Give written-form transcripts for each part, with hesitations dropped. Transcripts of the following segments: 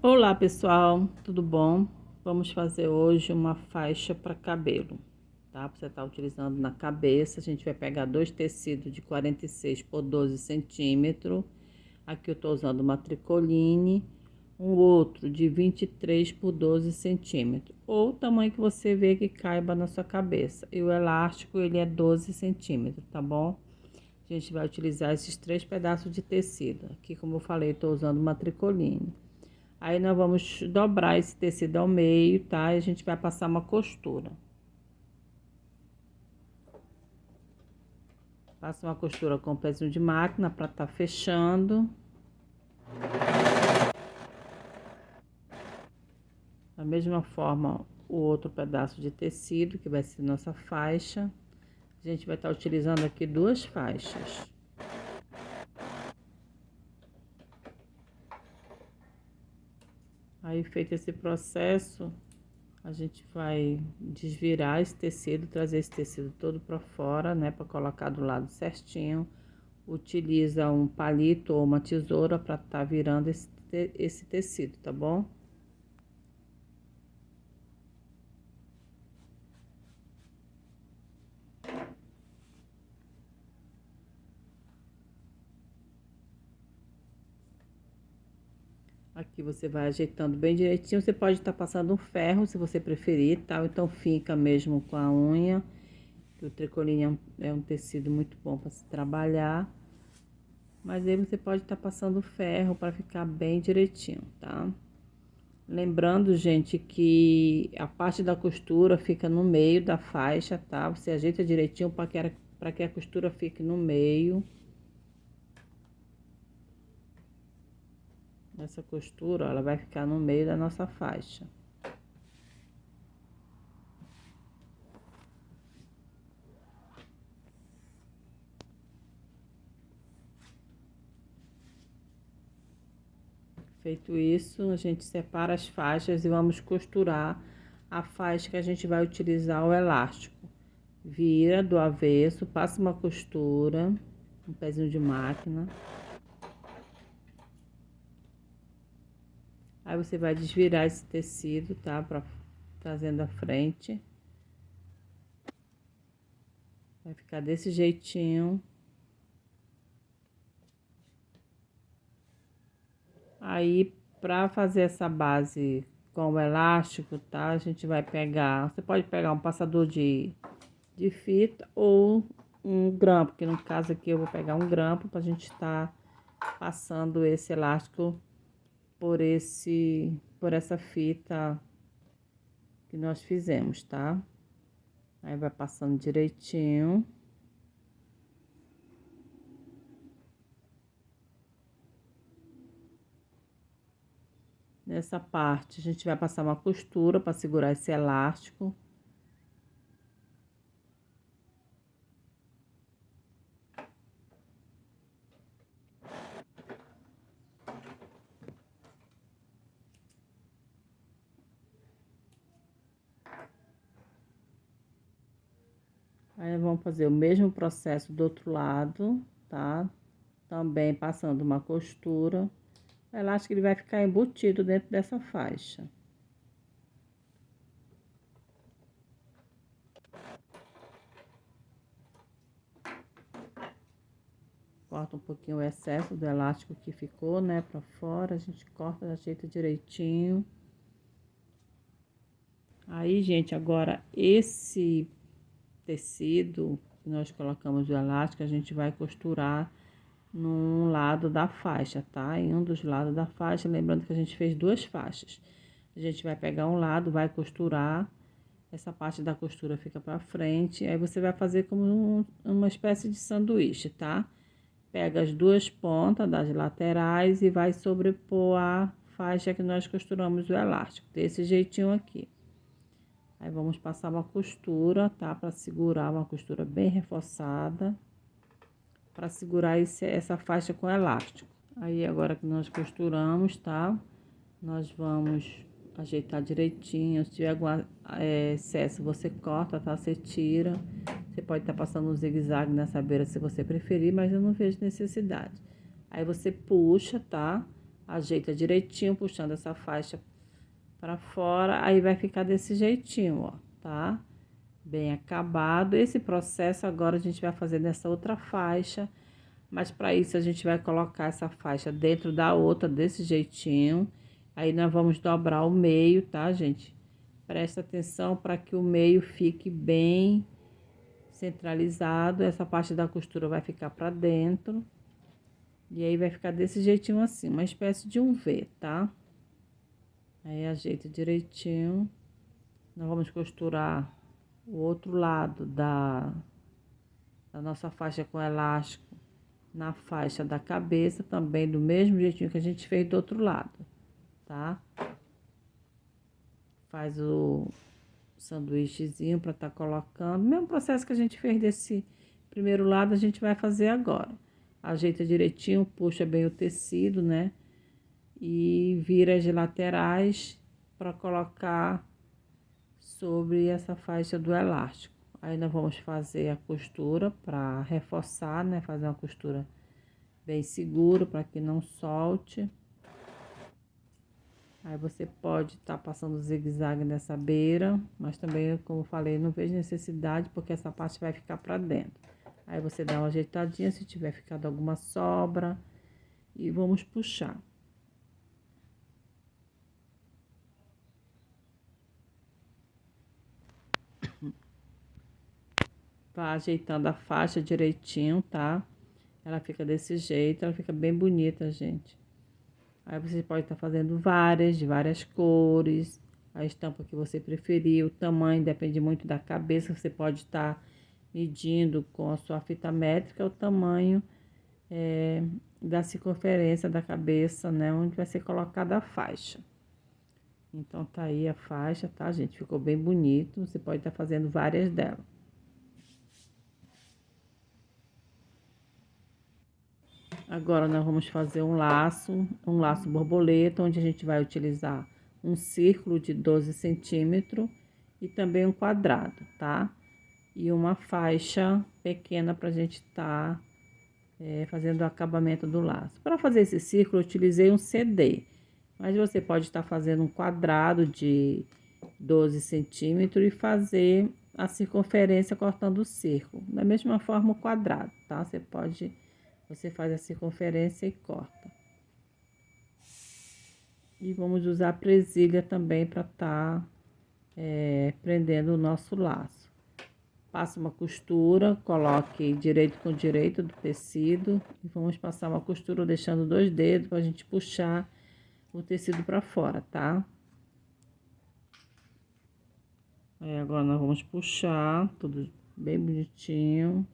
Olá pessoal, tudo bom? Vamos fazer hoje uma faixa para cabelo, tá? Você tá utilizando na cabeça, a gente vai pegar dois tecidos de 46 por 12 centímetros. Aqui eu tô usando uma tricoline, um outro de 23 por 12 centímetros, ou o tamanho que você vê que caiba na sua cabeça. E o elástico, ele é 12 centímetros, tá bom? A gente vai utilizar esses 3 pedaços de tecido. Aqui, como eu falei, tô usando uma tricoline. Aí, nós vamos dobrar esse tecido ao meio, tá? E a gente vai passar uma costura. Passa uma costura com o pezinho de máquina pra tá fechando. Da mesma forma, o outro pedaço de tecido, que vai ser nossa faixa. A gente vai estar utilizando aqui 2 faixas. Aí, feito esse processo, a gente vai desvirar esse tecido, trazer esse tecido todo pra fora, né? Pra colocar do lado certinho. Utiliza um palito ou uma tesoura para tá virando esse tecido, tá bom? Aqui você vai ajeitando bem direitinho. Você pode estar passando um ferro, se você preferir, tá? Então fica mesmo com a unha. O tricoline é um tecido muito bom para se trabalhar. Mas aí você pode estar passando ferro para ficar bem direitinho, tá? Lembrando, gente, que a parte da costura fica no meio da faixa, tá? Você ajeita direitinho para que a costura fique no meio. Essa costura, ó, ela vai ficar no meio da nossa faixa. Feito isso, a gente separa as faixas e vamos costurar a faixa que a gente vai utilizar o elástico. Vira do avesso, passa uma costura, um pezinho de máquina. Aí você vai desvirar esse tecido, tá? Trazendo a frente. Vai ficar desse jeitinho. Aí, pra fazer essa base com o elástico, tá? A gente vai pegar, você pode pegar um passador de fita ou um grampo, que no caso aqui eu vou pegar um grampo pra gente estar passando esse elástico por essa fita que nós fizemos, tá? Aí vai passando direitinho. Nessa parte, a gente vai passar uma costura para segurar esse elástico. Aí, vamos fazer o mesmo processo do outro lado, tá? Também passando uma costura. O elástico, ele vai ficar embutido dentro dessa faixa. Corta um pouquinho o excesso do elástico que ficou, né, pra fora. A gente corta, ajeita direitinho. Aí, gente, agora esse tecido que nós colocamos o elástico, a gente vai costurar num lado da faixa, tá? Em um dos lados da faixa, lembrando que a gente fez 2 faixas. A gente vai pegar um lado, vai costurar, essa parte da costura fica pra frente, aí você vai fazer como uma espécie de sanduíche, tá? Pega as 2 pontas das laterais e vai sobrepor a faixa que nós costuramos o elástico, desse jeitinho aqui. Aí, vamos passar uma costura, tá? Pra segurar, uma costura bem reforçada, pra segurar essa faixa com elástico. Aí, agora que nós costuramos, tá? Nós vamos ajeitar direitinho. Se tiver algum excesso, você corta, tá? Você tira. Você pode estar passando um zigue-zague nessa beira se você preferir, mas eu não vejo necessidade. Aí, você puxa, tá? ajeita direitinho, puxando essa faixa para fora, aí vai ficar desse jeitinho, ó, tá? Bem acabado. Esse processo agora a gente vai fazer nessa outra faixa, mas para isso a gente vai colocar essa faixa dentro da outra desse jeitinho. Aí nós vamos dobrar o meio, tá, gente? Presta atenção para que o meio fique bem centralizado. Essa parte da costura vai ficar para dentro. E aí vai ficar desse jeitinho assim, uma espécie de um V, tá? Aí ajeita direitinho. Nós vamos costurar o outro lado da nossa faixa com elástico na faixa da cabeça, também do mesmo jeitinho que a gente fez do outro lado, tá? Faz o sanduíchezinho para tá colocando, mesmo processo que a gente fez desse primeiro lado, a gente vai fazer agora. Ajeita direitinho, puxa bem o tecido, né? E vira as laterais para colocar sobre essa faixa do elástico. Aí nós vamos fazer a costura para reforçar, né? Fazer uma costura bem segura para que não solte. Aí você pode estar passando zigue-zague nessa beira, mas também, como eu falei, não vejo necessidade porque essa parte vai ficar para dentro. Aí você dá uma ajeitadinha se tiver ficado alguma sobra e vamos puxar. Vai ajeitando a faixa direitinho, tá? Ela fica desse jeito, ela fica bem bonita, gente. Aí você pode estar fazendo várias, de várias cores, a estampa que você preferir, o tamanho depende muito da cabeça, você pode estar medindo com a sua fita métrica o tamanho da circunferência da cabeça, né, onde vai ser colocada a faixa. Então, tá aí a faixa, tá, gente? Ficou bem bonito, você pode estar fazendo várias delas. Agora, nós vamos fazer um laço borboleta, onde a gente vai utilizar um círculo de 12 centímetros e também um quadrado, tá? E uma faixa pequena pra gente estar fazendo o acabamento do laço. Para fazer esse círculo, eu utilizei um CD, mas você pode estar fazendo um quadrado de 12 centímetros e fazer a circunferência cortando o círculo. Da mesma forma, o quadrado, tá? Você faz a circunferência e corta. E vamos usar a presilha também para estar prendendo o nosso laço. Passa uma costura, coloque direito com direito do tecido e vamos passar uma costura deixando 2 dedos para a gente puxar o tecido para fora, tá? Agora nós vamos puxar tudo bem bonitinho.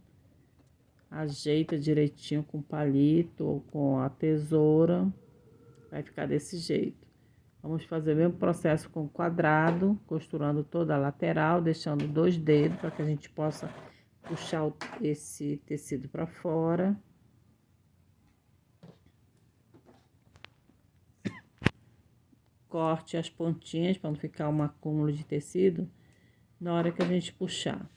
Ajeita direitinho com o palito ou com a tesoura. Vai ficar desse jeito. Vamos fazer o mesmo processo com o quadrado, costurando toda a lateral, deixando 2 dedos para que a gente possa puxar esse tecido para fora. Corte as pontinhas para não ficar um acúmulo de tecido na hora que a gente puxar.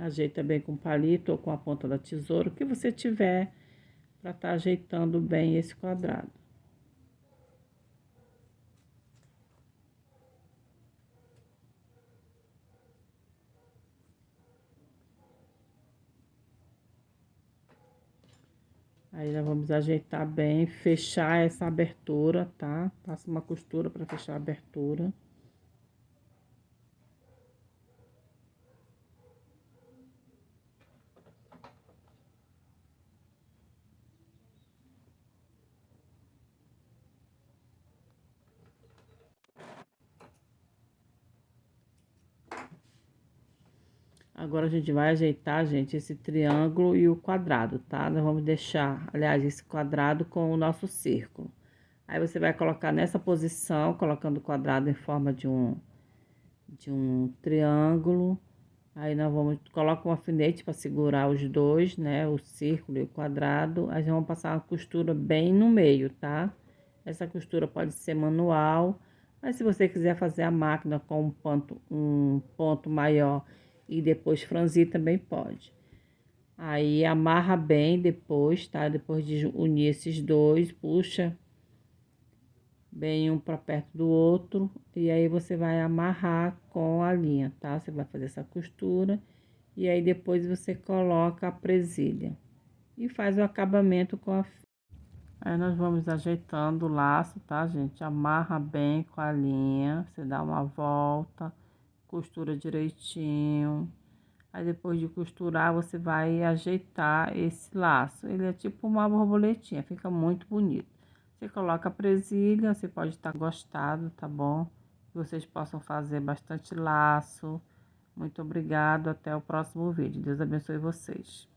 Ajeita bem com o palito ou com a ponta da tesoura, o que você tiver para estar ajeitando bem esse quadrado. Aí nós vamos ajeitar bem, fechar essa abertura, tá? Passa uma costura para fechar a abertura. Agora a gente vai ajeitar, gente, esse triângulo e o quadrado, tá? Nós vamos deixar, aliás, esse quadrado com o nosso círculo. Aí você vai colocar nessa posição, colocando o quadrado em forma de um triângulo. Aí nós vamos, coloca um alfinete para segurar os dois, né? O círculo e o quadrado. Aí vamos passar uma costura bem no meio, tá? Essa costura pode ser manual, mas se você quiser fazer a máquina com um ponto maior e depois franzir, também pode. Aí amarra bem depois, tá? Depois de unir esses dois, puxa bem um para perto do outro e aí você vai amarrar com a linha, tá? Você vai fazer essa costura e aí depois você coloca a presilha e faz o acabamento com a... Aí nós vamos ajeitando o laço, tá, gente? Amarra bem com a linha, você dá uma volta, costura direitinho. Aí depois de costurar, você vai ajeitar esse laço. Ele é tipo uma borboletinha, fica muito bonito. Você coloca a presilha, você pode estar gostado, tá bom? Que vocês possam fazer bastante laço. Muito obrigado, até o próximo vídeo. Deus abençoe vocês.